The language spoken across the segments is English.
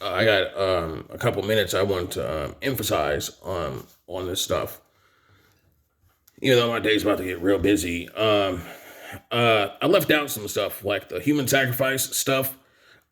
I got a couple minutes I want to emphasize on this stuff. Even though my day's about to get real busy, I left out some stuff like the human sacrifice stuff.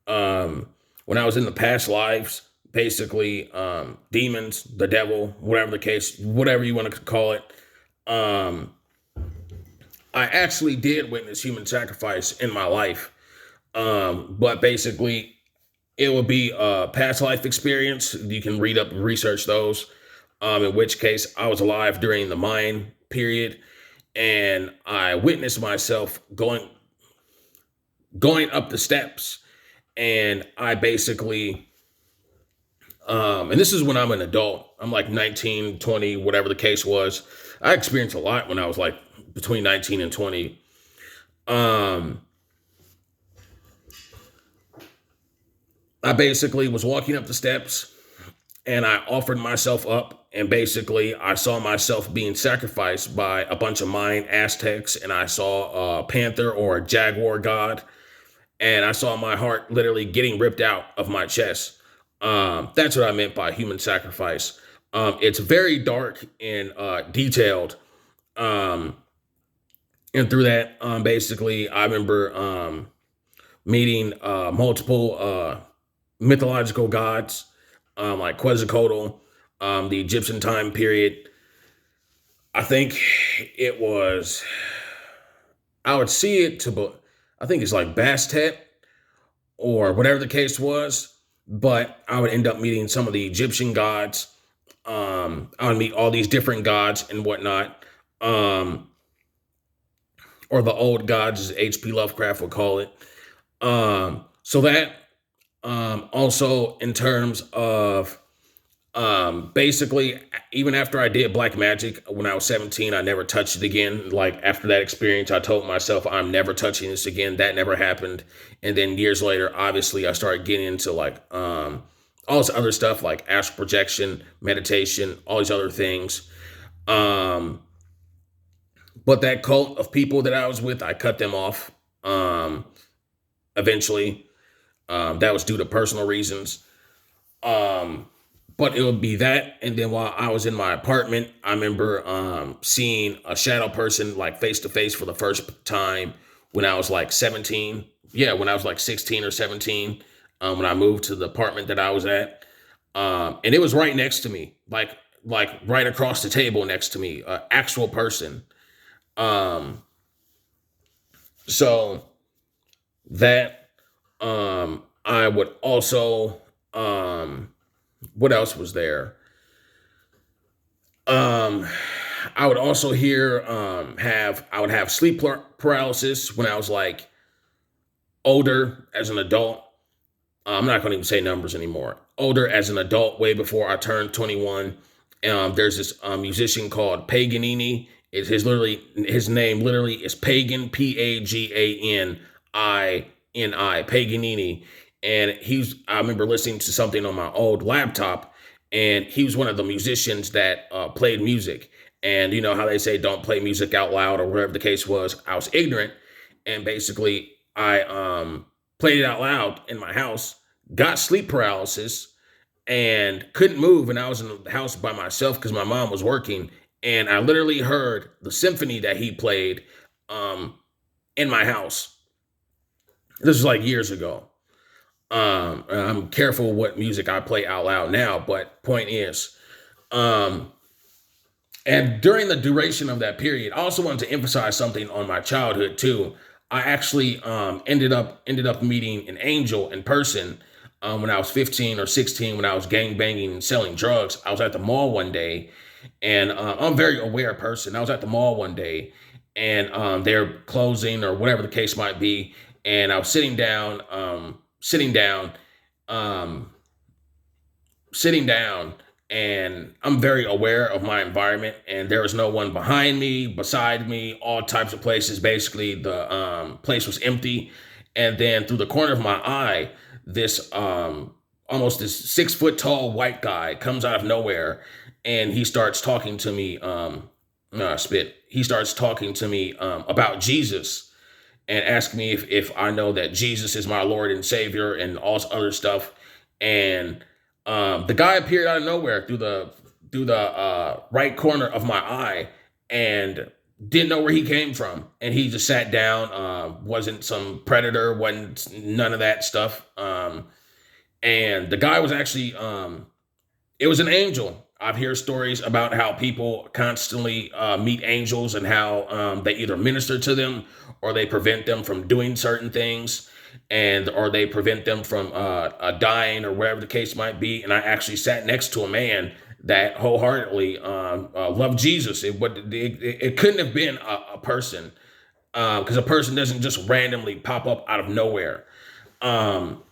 When I was in the past lives, basically demons, the devil, whatever the case, whatever you want to call it. Um, I actually did witness human sacrifice in my life, but basically it would be a past life experience. You can read up and research those. In which case, I was alive during the mine period, and I witnessed myself going up the steps, and I basically, and this is when I'm an adult. I'm like 19, 20, whatever the case was. I experienced a lot when I was like between 19 and 20. Um, I basically was walking up the steps and I offered myself up, and basically I saw myself being sacrificed by a bunch of Mayan Aztecs, and I saw a panther or a jaguar god, and I saw my heart literally getting ripped out of my chest. That's what I meant by human sacrifice. It's very dark and detailed, um, and through that, basically, I remember meeting multiple mythological gods, like Quetzalcoatl, the Egyptian time period. I think it was, I would see it I think it's like Bastet or whatever the case was, but I would end up meeting some of the Egyptian gods. I would meet all these different gods and whatnot, um, or the old gods, as H.P. Lovecraft would call it. So that also in terms of basically, even after I did black magic when I was 17, I never touched it again. Like after that experience, I told myself I'm never touching this again. That never happened. And then years later, obviously, I started getting into like all this other stuff like astral projection, meditation, all these other things. Um, but that cult of people that I was with, I cut them off eventually. That was due to personal reasons. Um, but it would be that, and then while I was in my apartment, I remember seeing a shadow person like face to face for the first time when I was like 17. Yeah, when I was like 16 or 17, when I moved to the apartment that I was at, and it was right next to me, like right across the table next to me, actual person. Um, so that I would also what else was there? Um, I would also hear have I would have sleep paralysis when I was like older as an adult. I'm not going to even say numbers anymore. Older as an adult, way before I turned 21. There's this musician called Paganini. It's his name literally is Pagan, Paganini, Paganini. And I remember listening to something on my old laptop, and he was one of the musicians that played music. And you know how they say don't play music out loud or whatever the case was. I was ignorant, and basically I played it out loud in my house, got sleep paralysis, and couldn't move. And I was in the house by myself because my mom was working. And I literally heard the symphony that he played um, in my house. This was like years ago. I'm careful what music I play out loud now, but point is, um, and during the duration of that period, I also wanted to emphasize something on my childhood too. I actually ended up meeting an angel in person when I was 15 or 16 when I was gang banging and selling drugs. I was at the mall one day, and I'm a very aware person. I was at the mall one day, and they're closing or whatever the case might be, and I was um, sitting down, and I'm very aware of my environment, and there was no one behind me, beside me, all types of places. Basically, the place was empty, and then through the corner of my eye, this almost this 6 foot tall white guy comes out of nowhere, and he starts talking to me. Spit. He starts talking to me about Jesus and ask me if I know that Jesus is my Lord and Savior and all this other stuff. And the guy appeared out of nowhere through the right corner of my eye, and didn't know where he came from. And he just sat down. Wasn't some predator. Wasn't none of that stuff. And the guy was actually it was an angel. I've heard stories about how people constantly meet angels and how they either minister to them or they prevent them from doing certain things, and or they prevent them from dying or whatever the case might be. And I actually sat next to a man that wholeheartedly loved Jesus. It couldn't have been a person, because a person doesn't just randomly pop up out of nowhere. Um,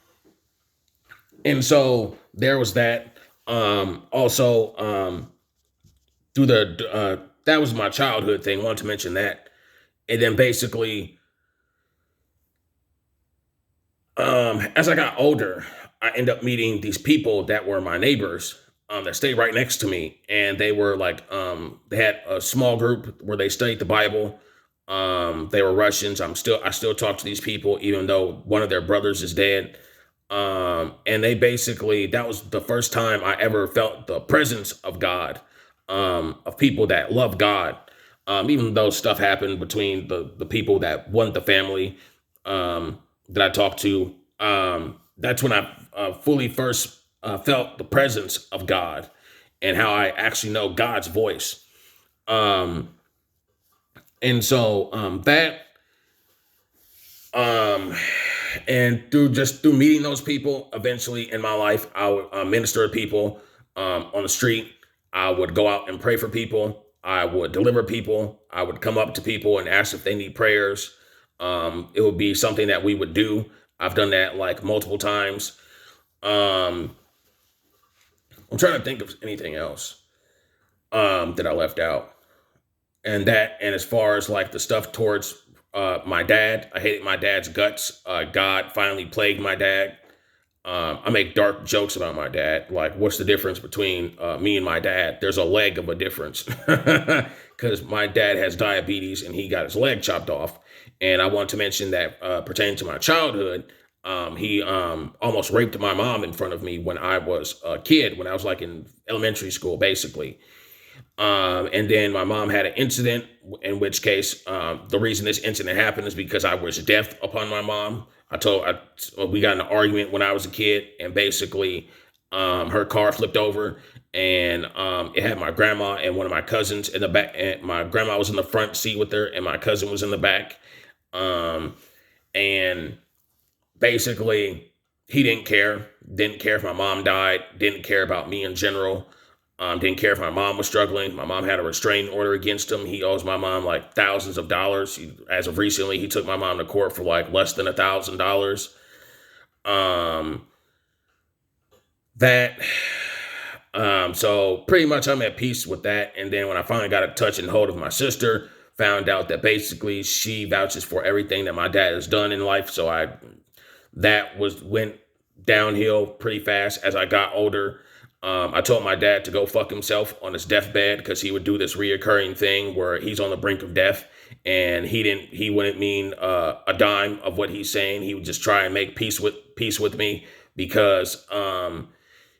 and so there was that. Also, through the that was my childhood thing. I wanted to mention that, and then basically, as I got older, I ended up meeting these people that were my neighbors, that stayed right next to me, and they were like, they had a small group where they studied the Bible. They were Russians. I still talk to these people, even though one of their brothers is dead. And they basically, that was the first time I ever felt the presence of God, of people that love God. Even though stuff happened between the people that wasn't the family, that I talked to. That's when I fully first felt the presence of God and how I actually know God's voice. Um, and so that um, and through meeting those people, eventually in my life, I would minister to people on the street. I would go out and pray for people. I would deliver people. I would come up to people and ask if they need prayers. It would be something that we would do. I've done that like multiple times. Um, I'm trying to think of anything else that I left out. And as far as like the stuff towards my dad, I hated my dad's guts. God finally plagued my dad. I make dark jokes about my dad. Like, what's the difference between me and my dad? There's a leg of a difference, because my dad has diabetes and he got his leg chopped off. And I want to mention that pertaining to my childhood, he almost raped my mom in front of me when I was a kid, when I was like in elementary school, basically. And then my mom had an incident, in which case, the reason this incident happened is because I was deaf upon my mom. We got in an argument when I was a kid, and basically, her car flipped over, and it had my grandma and one of my cousins in the back. And my grandma was in the front seat with her, and my cousin was in the back. Um, and basically, he didn't care. Didn't care if my mom died. Didn't care about me in general. Didn't care if my mom was struggling. My mom had a restraining order against him. He owes my mom like thousands of dollars. As of recently, he took my mom to court for like less than $1,000. Um, that. So pretty much I'm at peace with that. And then when I finally got a touch and hold of my sister, found out that basically she vouches for everything that my dad has done in life. So that went downhill pretty fast as I got older. I told my dad to go fuck himself on his deathbed, because he would do this reoccurring thing where he's on the brink of death, and he wouldn't mean a dime of what he's saying. He would just try and make peace with me, because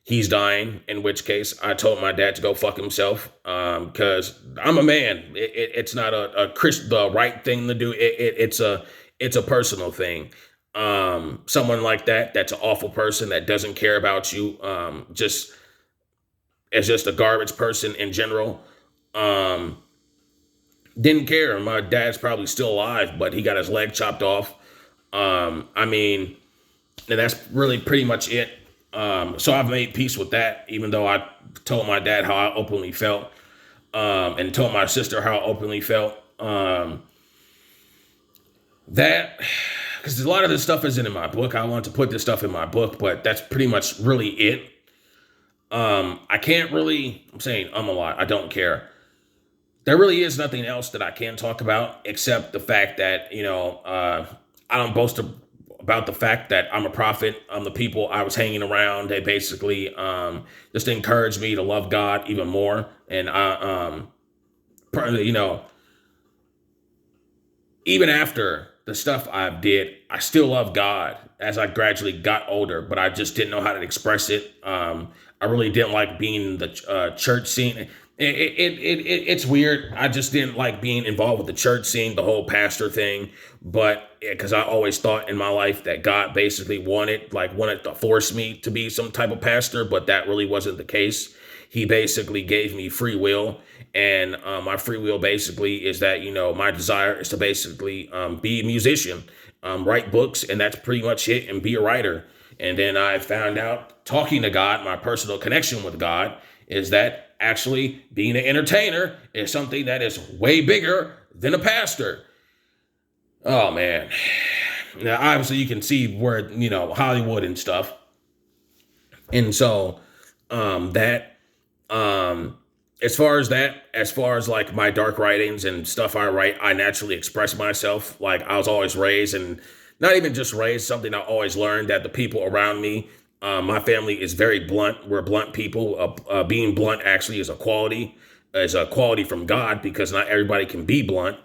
he's dying. In which case, I told my dad to go fuck himself, because I'm a man. It's not the right thing to do. It's a personal thing. Someone like that's an awful person that doesn't care about you. Just as just a garbage person in general. Um, didn't care. My dad's probably still alive, but he got his leg chopped off. I mean, and that's really pretty much it. So I've made peace with that, even though I told my dad how I openly felt, and told my sister how I openly felt. That, because a lot of this stuff isn't in my book. I want to put this stuff in my book, but that's pretty much really it. I can't really, I'm saying a lot. I don't care. There really is nothing else that I can talk about except the fact that, I don't boast about the fact that I'm a prophet. The people I was hanging around, they basically just encouraged me to love God even more. And even after the stuff I did, I still love God as I gradually got older, but I just didn't know how to express it. I really didn't like being in the church scene. It's weird. I just didn't like being involved with the church scene, the whole pastor thing. But because I always thought in my life that God basically wanted to force me to be some type of pastor, but that really wasn't the case. He basically gave me free will, and my free will basically is that my desire is to basically be a musician, write books, and that's pretty much it, and be a writer. And then I found out talking to God, my personal connection with God, is that actually being an entertainer is something that is way bigger than a pastor. Oh man. Now obviously you can see where, Hollywood and stuff. And so that as far as like my dark writings and stuff I write, I naturally express myself. Like I was always raised, and not even just raised, something I always learned, that the people around me, my family is very blunt. We're blunt people. Being blunt actually is a quality from God, because not everybody can be blunt.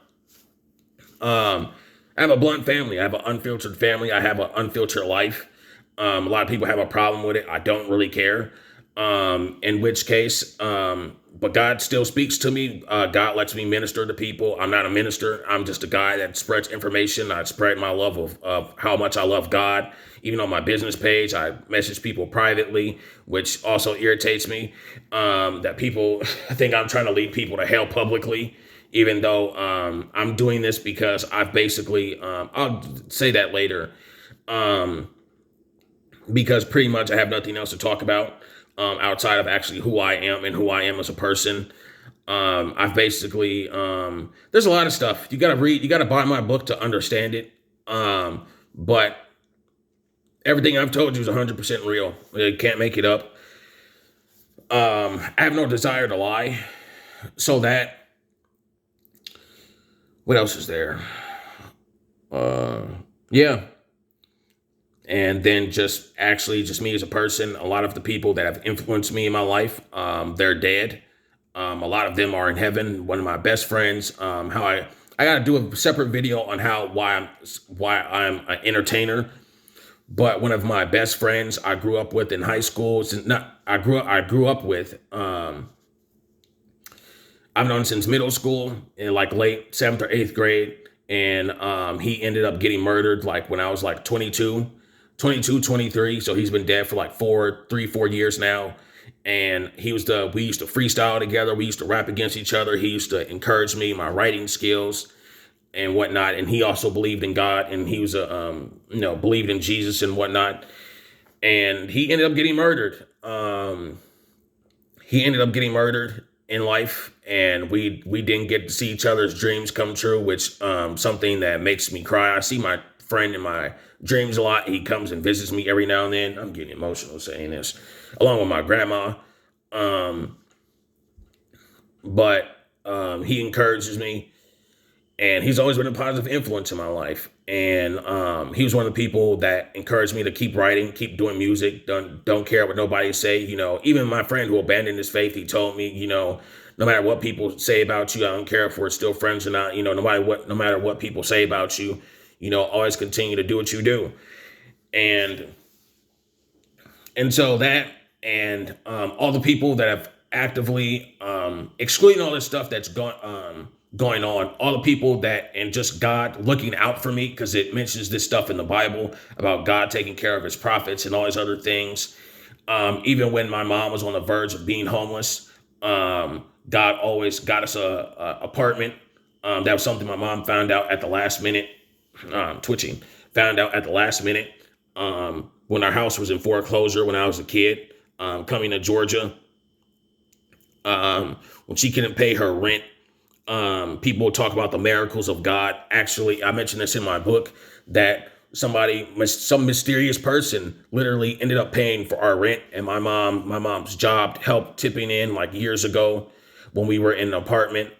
I have a blunt family. I have an unfiltered family. I have an unfiltered life. A lot of people have a problem with it. I don't really care. In which case, but God still speaks to me. God lets me minister to people. I'm not a minister. I'm just a guy that spreads information. I spread my love of how much I love God. Even on my business page, I message people privately, which also irritates me. That people think I'm trying to lead people to hell publicly, even though I'm doing this because I've basically, I'll say that later, because pretty much I have nothing else to talk about outside of actually who I am and who I am as a person. I've basically, there's a lot of stuff you got to read. You got to buy my book to understand it. But everything I've told you is 100% real. You can't make it up. I have no desire to lie. So that, what else is there? Yeah. And then just me as a person. A lot of the people that have influenced me in my life, they're dead. A lot of them are in heaven. One of my best friends, how I got to do a separate video on why I'm an entertainer. But one of my best friends I grew up with in high school, I grew up with, I've known since middle school, in like late 7th or 8th grade. And he ended up getting murdered like when I was like 22, 23. So he's been dead for like 4 years now. And we used to freestyle together. We used to rap against each other. He used to encourage me, my writing skills and whatnot. And he also believed in God, and he was believed in Jesus and whatnot. And he ended up getting murdered. In life, and we didn't get to see each other's dreams come true, which something that makes me cry. I see my friend in my dreams a lot. He comes and visits me every now and then. I'm getting emotional saying this, along with my grandma. But he encourages me, and he's always been a positive influence in my life. And he was one of the people that encouraged me to keep writing, keep doing music, don't care what nobody say. Even my friend who abandoned his faith, he told me, no matter what people say about you, I don't care if we're still friends or not. No matter what people say about you, always continue to do what you do. And so that, and all the people that have actively, excluding all this stuff that's going on, all the people that, and just God looking out for me, because it mentions this stuff in the Bible about God taking care of his prophets and all these other things. Even when my mom was on the verge of being homeless, God always got us a apartment. That was something my mom found out at the last minute, found out at the last minute, when our house was in foreclosure when I was a kid, coming to Georgia, when she couldn't pay her rent. People talk about the miracles of God. Actually, I mentioned this in my book, that some mysterious person literally ended up paying for our rent, and my mom's job helped tipping in like years ago when we were in an apartment.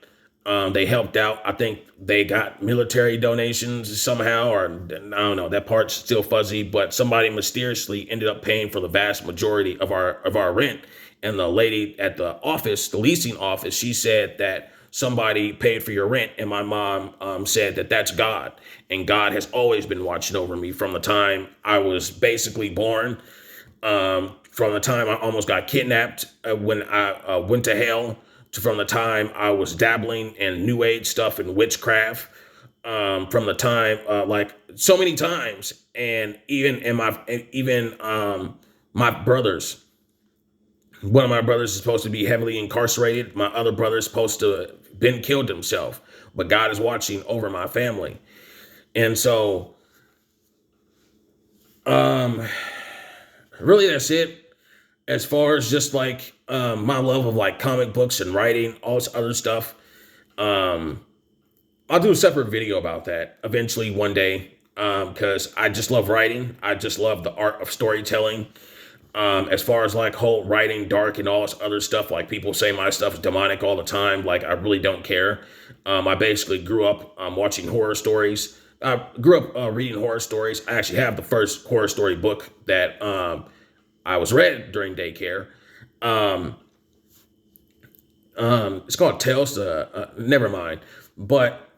They helped out. I think they got military donations somehow, or I don't know, that part's still fuzzy, but somebody mysteriously ended up paying for the vast majority of our rent. And the lady at the office, the leasing office, she said that somebody paid for your rent. And my mom said that that's God. And God has always been watching over me from the time I was basically born, from the time I almost got kidnapped when I went to hell, to from the time I was dabbling in New Age stuff and witchcraft, from the time, like so many times. And even my brothers, one of my brothers is supposed to be heavily incarcerated. My other brother is supposed to have been killed himself, but God is watching over my family. And so, really that's it. As far as just like, my love of like comic books and writing, all this other stuff. I'll do a separate video about that eventually one day, because I just love writing. I just love the art of storytelling. As far as like whole writing dark and all this other stuff, like people say my stuff is demonic all the time. Like I really don't care. I basically grew up watching horror stories. I grew up reading horror stories. I actually have the first horror story book that I was read during daycare. It's called Tales to, never mind. But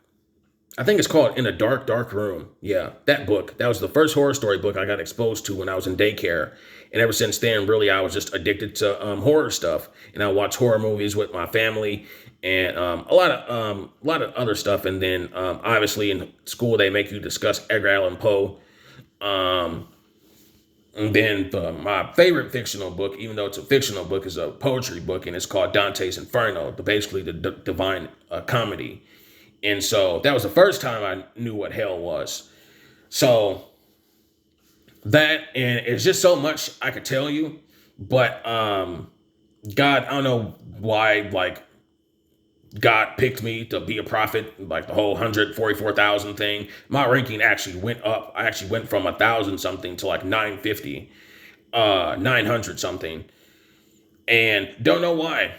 I think it's called In a Dark, Dark Room. Yeah, that book. That was the first horror story book I got exposed to when I was in daycare. And ever since then, really, I was just addicted to horror stuff. And I watch horror movies with my family and a lot of other stuff. And then obviously in school, they make you discuss Edgar Allan Poe. And then my favorite fictional book, even though it's a fictional book, is a poetry book. And it's called Dante's Inferno, basically the Divine Comedy. And so that was the first time I knew what hell was. So that, and it's just so much I could tell you, but God, I don't know why, like God picked me to be a prophet, like the whole 144,000 thing. My ranking actually went up. I actually went from 1,000 something to like 950, 900 something, and don't know why.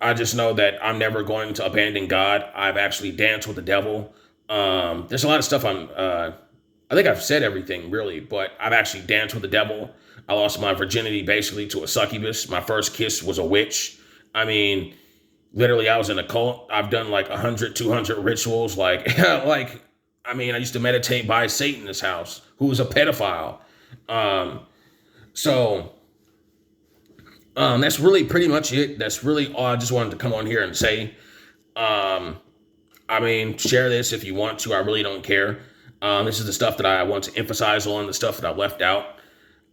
I just know that I'm never going to abandon God. I've actually danced with the devil. There's a lot of stuff I think I've said everything really, but I've actually danced with the devil. I lost my virginity basically to a succubus. My first kiss was a witch. I mean, literally I was in a cult. I've done like 100, 200 rituals. Like, like, I mean, I used to meditate by Satan's house, who was a pedophile. So, that's really pretty much it. That's really all I just wanted to come on here and say. I mean, share this if you want to. I really don't care. This is the stuff that I want to emphasize on, the stuff that I've left out.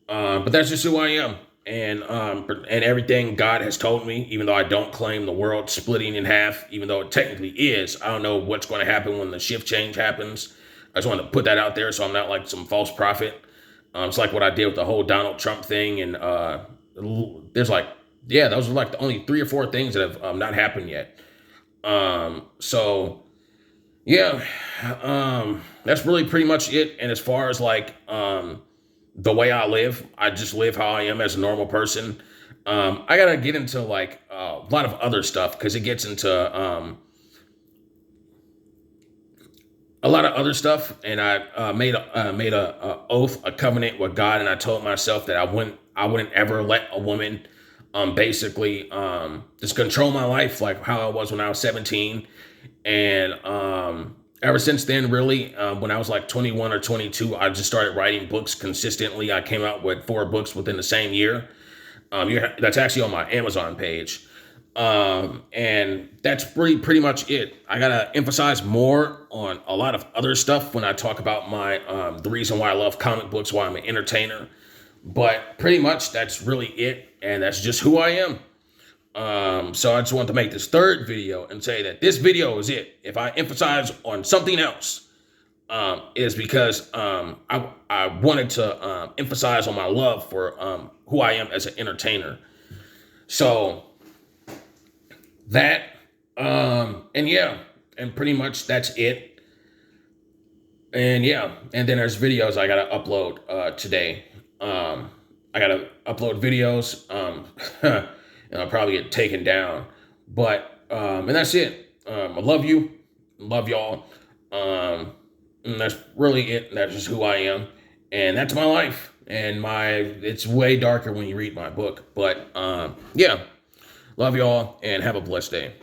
But that's just who I am. And everything God has told me, even though I don't claim the world splitting in half, even though it technically is. I don't know what's going to happen when the shift change happens. I just want to put that out there so I'm not like some false prophet. It's like what I did with the whole Donald Trump thing. And there's like, yeah, those are like the only 3 or 4 things that have not happened yet. So yeah, that's really pretty much it. And as far as like the way I live, I just live how I am as a normal person. I gotta get into like a lot of other stuff because it gets into a lot of other stuff. And I made a oath, a covenant with God, and I told myself that I wouldn't ever let a woman basically just control my life like how I was when I was 17. And ever since then, really, when I was like 21 or 22, I just started writing books consistently. I came out with 4 books within the same year. That's actually on my Amazon page. And that's pretty much it. I gotta emphasize more on a lot of other stuff when I talk about my the reason why I love comic books, why I'm an entertainer. But pretty much that's really it, and that's just who I am. So I just want to make this 3rd video and say that this video is it. If I emphasize on something else, is because I wanted to emphasize on my love for who I am as an entertainer. So that, and yeah, and pretty much that's it. And yeah, and then there's videos I gotta upload today. I gotta upload videos. And I'll probably get taken down. But and that's it. I love you. Love y'all. And that's really it. That's just who I am. And that's my life. And it's way darker when you read my book. But yeah. Love y'all and have a blessed day.